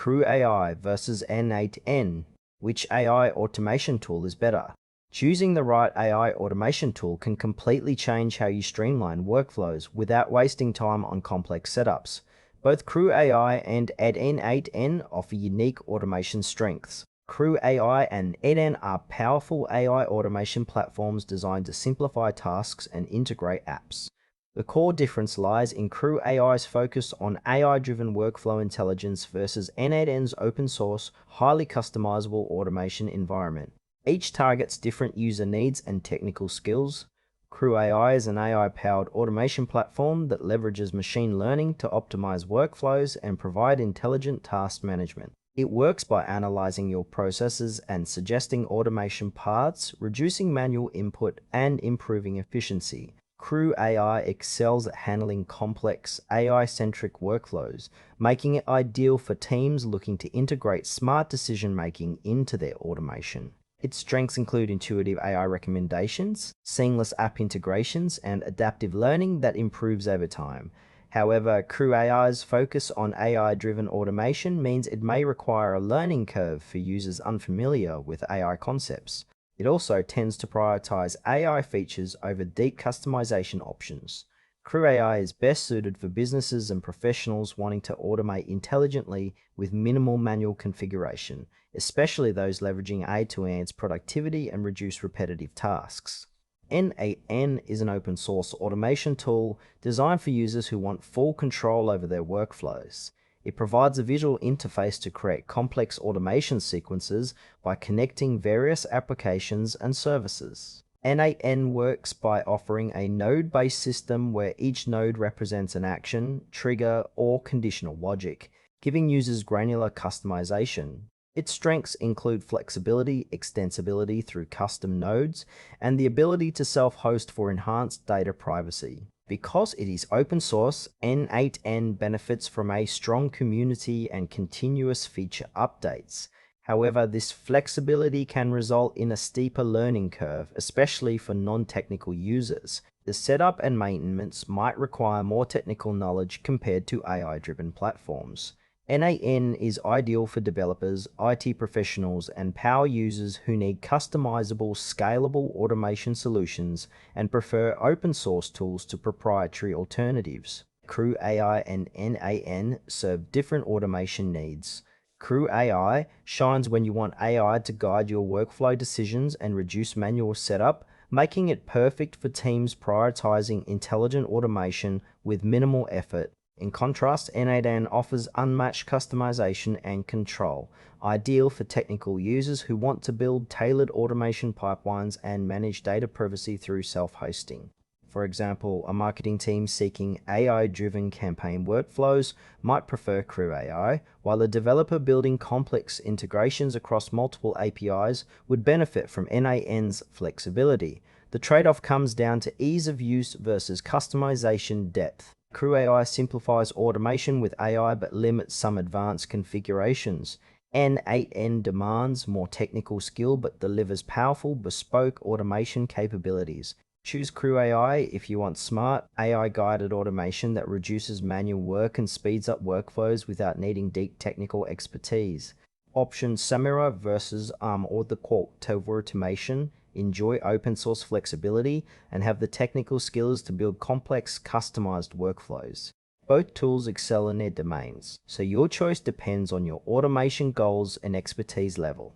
CrewAI versus n8n. Which AI automation tool is better? Choosing the right AI automation tool can completely change how you streamline workflows without wasting time on complex setups. Both CrewAI and n8n offer unique automation strengths. CrewAI and n8n are powerful AI automation platforms designed to simplify tasks and integrate apps. The core difference lies in CrewAI's focus on AI-driven workflow intelligence versus n8n's open-source, highly customizable automation environment. Each targets different user needs and technical skills. CrewAI is an AI-powered automation platform that leverages machine learning to optimize workflows and provide intelligent task management. It works by analyzing your processes and suggesting automation paths, reducing manual input, and improving efficiency. CrewAI excels at handling complex, AI-centric workflows, making it ideal for teams looking to integrate smart decision-making into their automation. Its strengths include intuitive AI recommendations, seamless app integrations, and adaptive learning that improves over time. However, CrewAI's focus on AI-driven automation means it may require a learning curve for users unfamiliar with AI concepts. It also tends to prioritize AI features over deep customization options. CrewAI is best suited for businesses and professionals wanting to automate intelligently with minimal manual configuration, especially those leveraging AI to enhance productivity and reduce repetitive tasks. n8n is an open-source automation tool designed for users who want full control over their workflows. It provides a visual interface to create complex automation sequences by connecting various applications and services. n8n works by offering a node-based system where each node represents an action, trigger, or conditional logic, giving users granular customization. Its strengths include flexibility, extensibility through custom nodes, and the ability to self-host for enhanced data privacy. Because it is open source, n8n benefits from a strong community and continuous feature updates. However, this flexibility can result in a steeper learning curve, especially for non-technical users. The setup and maintenance might require more technical knowledge compared to AI-driven platforms. n8n is ideal for developers, IT professionals, and power users who need customizable, scalable automation solutions and prefer open-source tools to proprietary alternatives. CrewAI and n8n serve different automation needs. CrewAI shines when you want AI to guide your workflow decisions and reduce manual setup, making it perfect for teams prioritizing intelligent automation with minimal effort. In contrast, n8n offers unmatched customization and control, ideal for technical users who want to build tailored automation pipelines and manage data privacy through self-hosting. For example, a marketing team seeking AI-driven campaign workflows might prefer CrewAI, while a developer building complex integrations across multiple APIs would benefit from n8n's flexibility. The trade-off comes down to ease of use versus customization depth. CrewAI simplifies automation with AI but limits some advanced configurations. n8n demands more technical skill but delivers powerful, bespoke automation capabilities. Choose CrewAI if you want smart, AI-guided automation that reduces manual work and speeds up workflows without needing deep technical expertise. Option Samurai versus or the quote to automation. Enjoy open-source flexibility and have the technical skills to build complex, customized workflows. Both tools excel in their domains, so your choice depends on your automation goals and expertise level.